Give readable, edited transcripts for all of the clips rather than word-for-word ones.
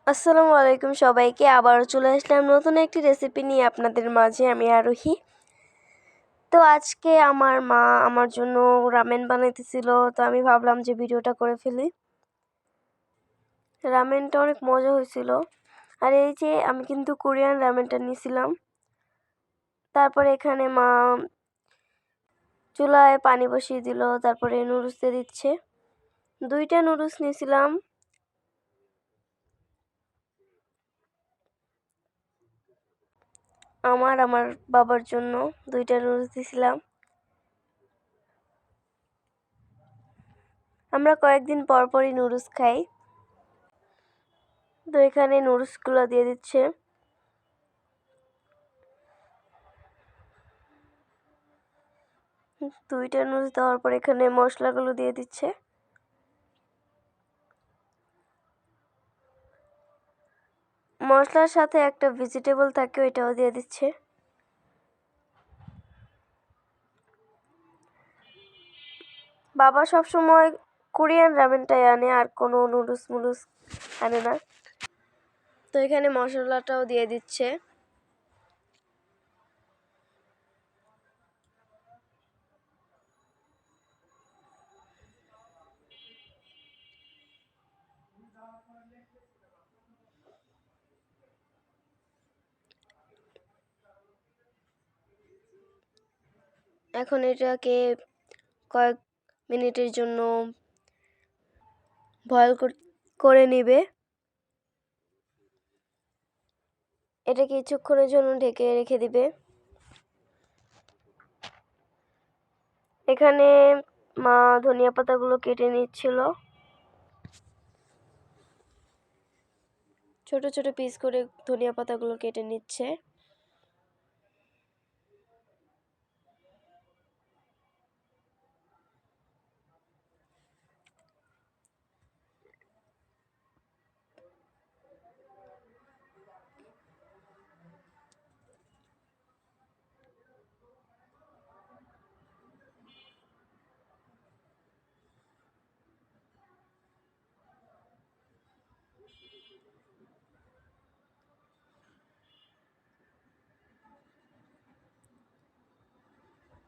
আসসালামু আলাইকুম সবাইকে। আবারও চলে আসলাম নতুন একটি রেসিপি নিয়ে আপনাদের মাঝে। আমি আরোহী। তো আজকে আমার মা আমার জন্য রামেন বানাইতেছিল, তো আমি ভাবলাম যে ভিডিওটা করে ফেলি। রামেনটা অনেক মজা হয়েছিল। আর এই যে আমি কিন্তু কোরিয়ান রামেনটা নিয়েছিলাম। তারপরে এখানে মা চুলায় পানি বসিয়ে দিল, তারপরে নুডলস দিয়ে দিচ্ছে। 2টা নুডলস নিয়েছিলাম। আমার বাবার জন্য 2টা নুডলস দিয়েছিলাম। আমরা কয়েকদিন পর পরই নুডলস খাই। তো এখানে নুডলসগুলো দিয়ে দিচ্ছে। দুইটা নুডলস দেওয়ার পর এখানে মশলাগুলো দিয়ে দিচ্ছে। মশলার সাথে একটা ভেজিটেবল থাকে, ওইটাও দিয়ে দিচ্ছে। বাবা সবসময় কোরিয়ান রামেনটাই আনে, আর কোনো নুডলস আনে না। তো এখানে মশলাটাও দিয়ে দিচ্ছে। এখন এটাকে কয়েক মিনিটের জন্য বয়েল করে নেবে। এটাকে কিছুক্ষণের জন্য ঢেকে রেখে দিবে। এখানে মা ধনিয়া পাতাগুলো কেটে নিচ্ছিল। ছোট ছোট পিস করে ধনিয়া পাতাগুলো কেটে নিচ্ছে।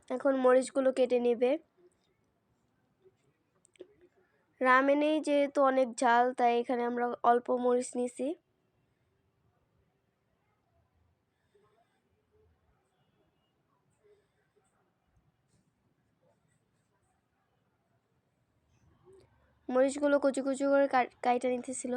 এখন মরিচগুলো কেটে নেবে। রামেনেই যেহেতু অনেক ঝাল, তাই এখানে আমরা অল্প মরিচ নিছি। মরিচগুলো কুচি কুচি করে কাইটা নিতেছিল।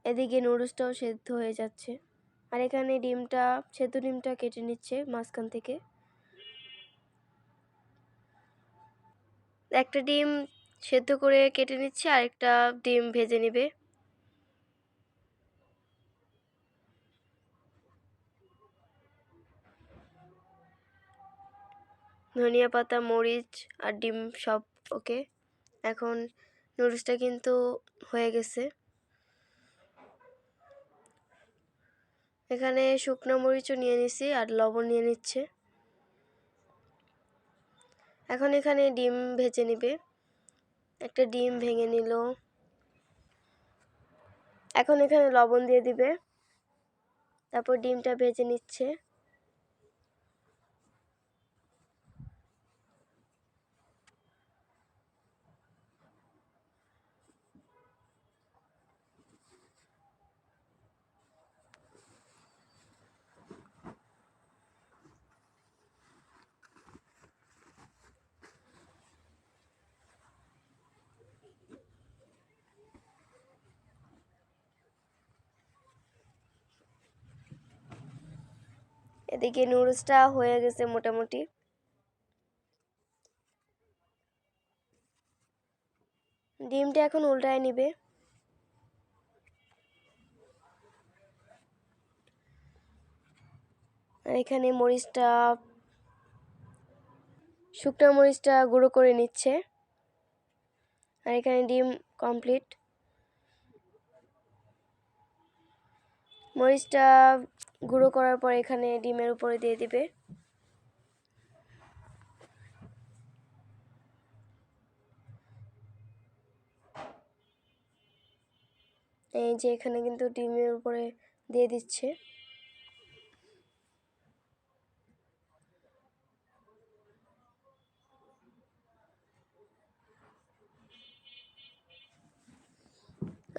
এদিকে নুডলসটাও সেদ্ধ হয়ে যাচ্ছে। আর এখানে সেদ্ধ ডিমটা কেটে নিচ্ছে মাঝখান থেকে। একটা ডিম সেদ্ধ করে কেটে নিচ্ছে, আর একটা ডিম ভেজে নেবে। ধনিয়া পাতা, মরিচ আর ডিম সব ওকে। এখন নুডলসটা কিন্তু হয়ে গেছে। এখানে শুকনো মরিচও নিয়ে নিছি আর লবণ নিয়ে নিচ্ছে। এখন এখানে ডিম ভেজে নেবে। একটা ডিম ভেঙে নিল। এখন এখানে লবণ দিয়ে দিবে। তারপর ডিমটা ভেজে নিচ্ছে। এদিকে নুডলসটা হয়ে গেছে মোটামুটি। ডিমটা এখন উল্টায় নিবে। আর এখানে শুকনো মরিচটা গুঁড়ো করে নিচ্ছে। আর এখানে ডিম কমপ্লিট। মরিচটা গুঁড়ো করার পর এখানে ডিমের উপরে দিয়ে দিবে। এই যে এখানে কিন্তু ডিমের উপরে দিয়ে দিচ্ছে।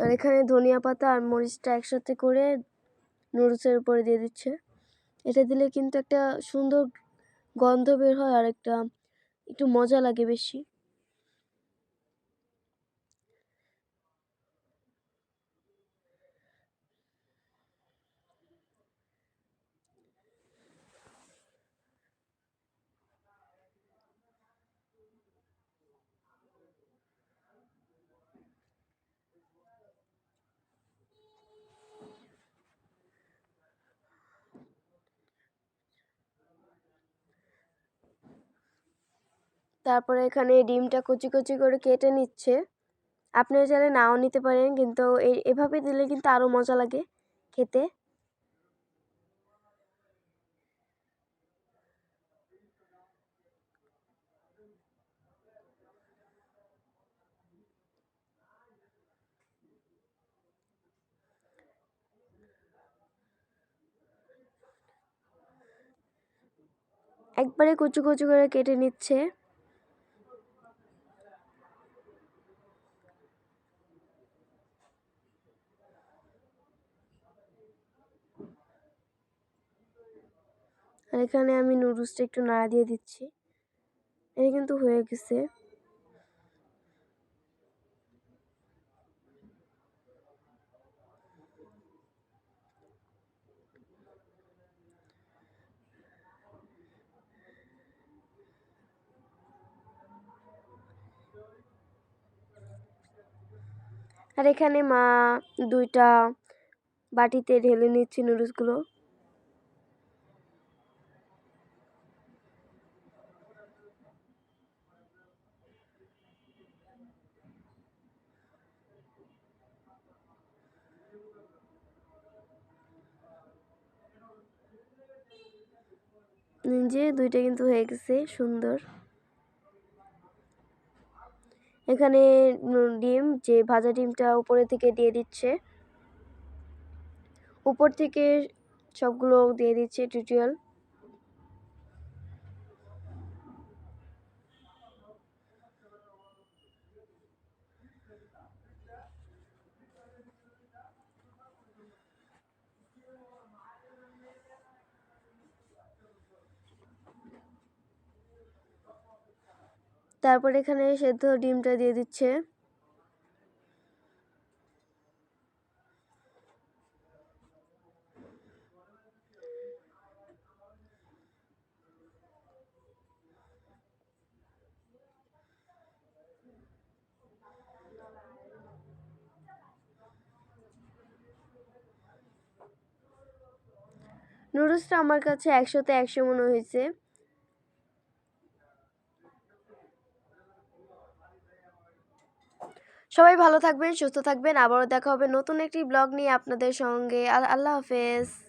আর এখানে ধনিয়া পাতা আর মরিচটা একসাথে করে নুডলসের উপরে দিয়ে দিচ্ছে। এটা দিলে কিন্তু একটা সুন্দর গন্ধ বের হয় আর একটু মজা লাগে বেশি। তারপরে এখানে ডিমটা কুচি কুচি করে কেটে নিচ্ছে। আপনারা চাইলে নাও নিতে পারেন, কিন্তু এভাবে দিলে কিন্তু আরও মজা লাগে খেতে। একবারে কুচি কুচি করে কেটে নিচ্ছে। আর এখানে আমি নুডলসটা একটু নাড়া দিয়ে দিচ্ছি। এটা কিন্তু হয়ে গেছে। আর এখানে মা 2টা বাটিতে ঢেলে নিচ্ছে নুডলসগুলো। যে 2টা কিন্তু হয়ে গেছে সুন্দর। এখানে ডিম, যে ভাজা ডিমটা উপরে থেকে দিয়ে দিচ্ছে, উপর থেকে সবগুলো দিয়ে দিচ্ছে টিউটোরিয়াল। তারপর এখানে সেদ্ধ ডিমটা দিয়ে দিচ্ছে। নুডলসটা আমার কাছে 100-তে 100 মনে হয়েছে। সবাই ভালো থাকবেন, সুস্থ থাকবেন। আবারও দেখা হবে নতুন একটি ব্লগ নিয়ে আপনাদের সঙ্গে। আল্লাহ হাফেজ।